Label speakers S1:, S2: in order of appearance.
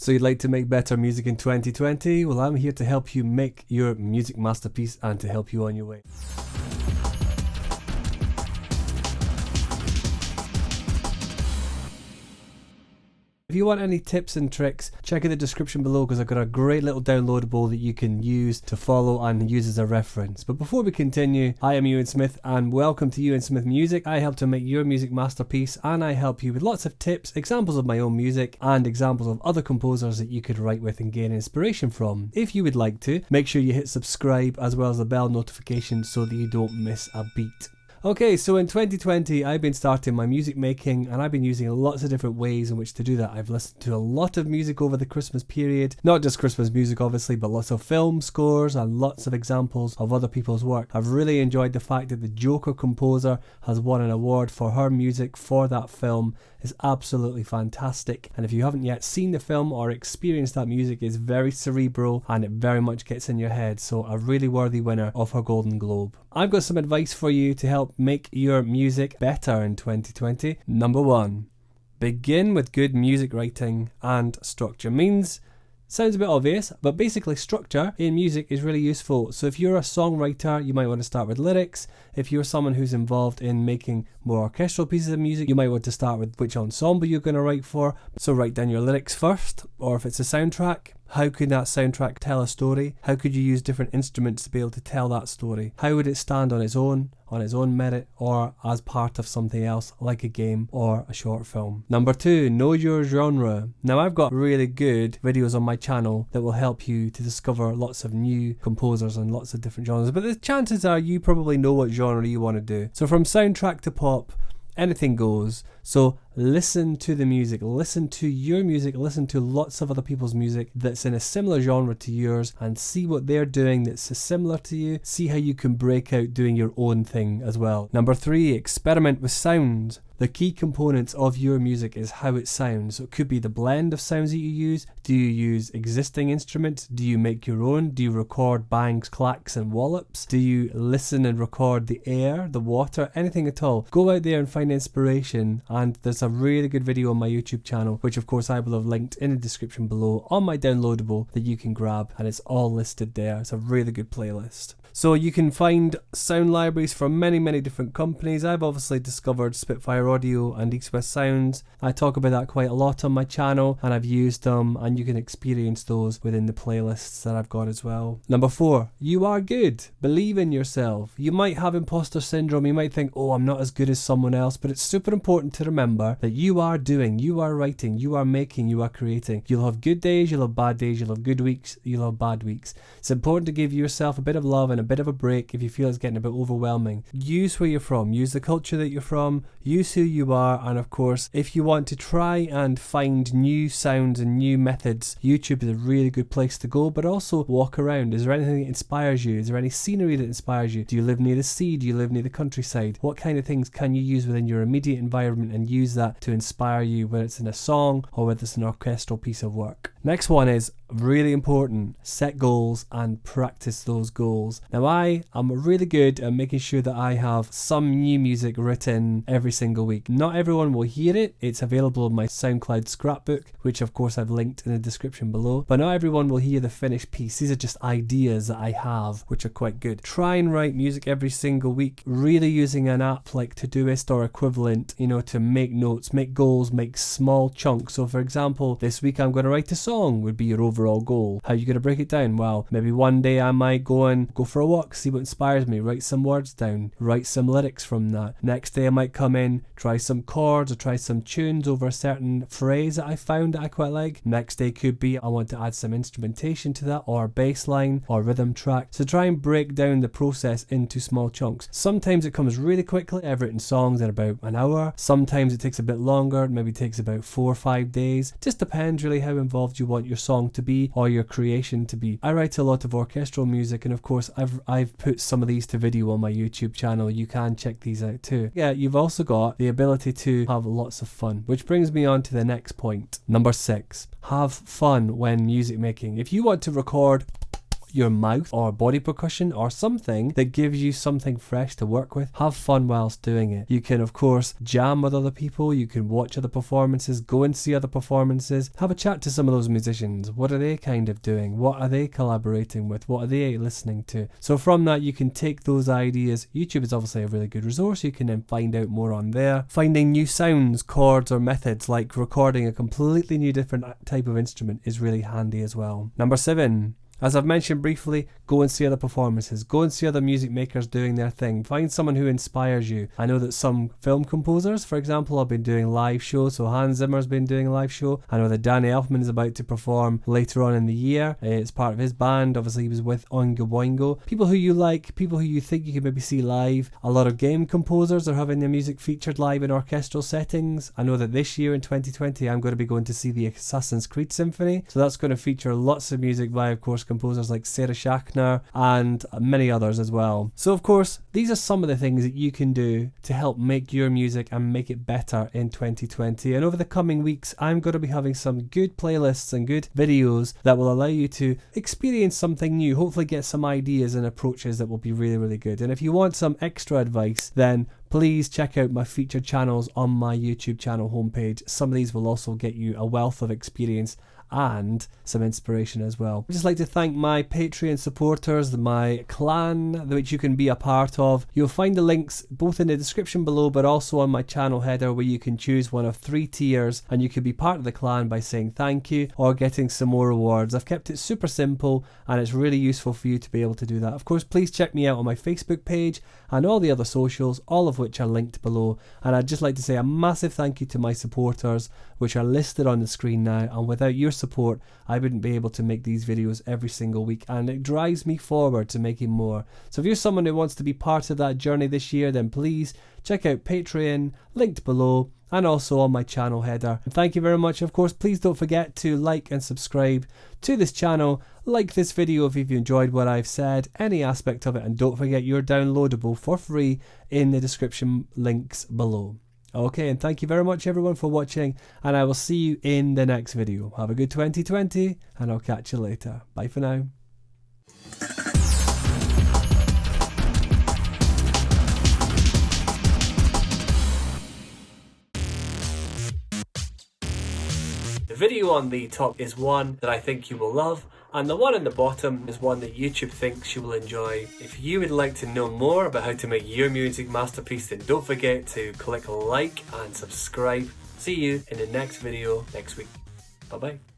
S1: So you'd like to make better music in 2020? Well, I'm here to help you make your music masterpiece and to help you on your way. If you want any tips and tricks, check out the description below because I've got a great little downloadable that you can use to follow and use as a reference. But before we continue, I am Ewan Smith and welcome to Ewan Smith Music. I help to make your music masterpiece and I help you with lots of tips, examples of my own music and examples of other composers that you could write with and gain inspiration from. If you would like to, make sure you hit subscribe as well as the bell notification so that you don't miss a beat. Okay, so in 2020, I've been starting my music making and I've been using lots of different ways in which to do that. I've listened to a lot of music over the Christmas period, not just Christmas music obviously, but lots of film scores and lots of examples of other people's work. I've really enjoyed the fact that the Joker composer has won an award for her music for that film. It's absolutely fantastic, and if you haven't yet seen the film or experienced that music, it's very cerebral and it very much gets in your head, so a really worthy winner of her Golden Globe. I've got some advice for you to help make your music better in 2020. Number 1, begin with good music writing and structure. Sounds a bit obvious, but basically structure in music is really useful. So if you're a songwriter, you might want to start with lyrics. If you're someone who's involved in making more orchestral pieces of music, you might want to start with which ensemble you're going to write for. So write down your lyrics first, or if it's a soundtrack, how could that soundtrack tell a story? How could you use different instruments to be able to tell that story? How would it stand on its own merit, or as part of something else like a game or a short film? Number 2, know your genre. Now I've got really good videos on my channel that will help you to discover lots of new composers and lots of different genres, but the chances are you probably know what genre you want to do. So from soundtrack to pop, anything goes. So listen to the music, listen to your music, listen to lots of other people's music that's in a similar genre to yours and see what they're doing that's similar to you. See how you can break out doing your own thing as well. Number 3, experiment with sounds. The key components of your music is how it sounds. So it could be the blend of sounds that you use. Do you use existing instruments? Do you make your own? Do you record bangs, clacks and wallops? Do you listen and record the air, the water, anything at all? Go out there and find inspiration, and there's a really good video on my YouTube channel, which of course I will have linked in the description below on my downloadable that you can grab, and it's all listed there. It's a really good playlist. So you can find sound libraries from many different companies. I've obviously discovered Spitfire Audio and East West Sounds. I talk about that quite a lot on my channel and I've used them, and you can experience those within the playlists that I've got as well. Number 4, you are good. Believe in yourself. You might have imposter syndrome. You might think, oh, I'm not as good as someone else, but it's super important to remember that you are doing, you are writing, you are making, you are creating. You'll have good days, you'll have bad days, you'll have good weeks, you'll have bad weeks. It's important to give yourself a bit of love and a bit of a break if you feel it's getting a bit overwhelming. Use where you're from, use the culture that you're from, use who you are, and of course if you want to try and find new sounds and new methods, YouTube is a really good place to go. But also walk around. Is there anything that inspires you? Is there any scenery that inspires you? Do you live near the sea? Do you live near the countryside? What kind of things can you use within your immediate environment and use that to inspire you, whether it's in a song or whether it's an orchestral piece of work? Next one is really important. Set goals and practice those goals. Now I am really good at making sure that I have some new music written every single week. Not everyone will hear it. It's available in my SoundCloud scrapbook, which of course I've linked in the description below, but not everyone will hear the finished piece. These are just ideas that I have which are quite good. Try and write music every single week, really using an app like Todoist or equivalent, to make notes, make goals, make small chunks. So for example, this week I'm going to write a song would be your overall goal. How are you going to break it down? Well, maybe one day I might go for a walk, see what inspires me, write some words down, write some lyrics from that. Next day I might come in, try some chords or try some tunes over a certain phrase that I found that I quite like. Next day could be I want to add some instrumentation to that, or bass line or rhythm track. So try and break down the process into small chunks. Sometimes it comes really quickly. I've written songs in about an hour. Sometimes it takes a bit longer, maybe takes about 4 or 5 days. Just depends really how involved you want your song to be or your creation to be. I write a lot of orchestral music, and of course I've put some of these to video on my YouTube channel. You can check these out too. Yeah, you've also got the ability to have lots of fun, which brings me on to the next point. Number 6, have fun when music making. If you want to record your mouth or body percussion or something that gives you something fresh to work with. Have fun whilst doing it. You can of course jam with other people, you can watch other performances, go and see other performances, have a chat to some of those musicians. What are they kind of doing? What are they collaborating with? What are they listening to? So from that you can take those ideas. YouTube is obviously a really good resource. You can then find out more on there. Finding new sounds, chords or methods like recording a completely new different type of instrument is really handy as well. Number 7. As I've mentioned briefly, go and see other performances. Go and see other music makers doing their thing. Find someone who inspires you. I know that some film composers, for example, have been doing live shows. So Hans Zimmer's been doing a live show. I know that Danny Elfman is about to perform later on in the year. It's part of his band. Obviously, he was with Oingo Boingo. People who you like, people who you think you can maybe see live. A lot of game composers are having their music featured live in orchestral settings. I know that this year in 2020, I'm going to be going to see the Assassin's Creed Symphony. So that's going to feature lots of music by, of course, composers like Sarah Schachner and many others as well. So of course these are some of the things that you can do to help make your music and make it better in 2020. And over the coming weeks I'm going to be having some good playlists and good videos that will allow you to experience something new, hopefully get some ideas and approaches that will be really, really good. And if you want some extra advice, then please check out my featured channels on my YouTube channel homepage. Some of these will also get you a wealth of experience and some inspiration as well. I'd just like to thank my Patreon supporters, my clan, which you can be a part of. You'll find the links both in the description below but also on my channel header, where you can choose one of 3 tiers and you can be part of the clan by saying thank you or getting some more rewards. I've kept it super simple and it's really useful for you to be able to do that. Of course, please check me out on my Facebook page and all the other socials, all of which are linked below. And I'd just like to say a massive thank you to my supporters, which are listed on the screen now, and without your support I wouldn't be able to make these videos every single week, and it drives me forward to making more. So if you're someone who wants to be part of that journey this year, then please check out Patreon, linked below, and also on my channel header. And thank you very much. Of course, please don't forget to like and subscribe to this channel. Like this video if you've enjoyed what I've said, any aspect of it, and don't forget you're downloadable for free in the description links below. Okay, and thank you very much everyone for watching, and I will see you in the next video. Have a good 2020, and I'll catch you later. Bye for now. The video on the top is one that I think you will love, and the one on the bottom is one that YouTube thinks you will enjoy. If you would like to know more about how to make your music masterpiece, then don't forget to click like and subscribe. See you in the next video next week. Bye bye.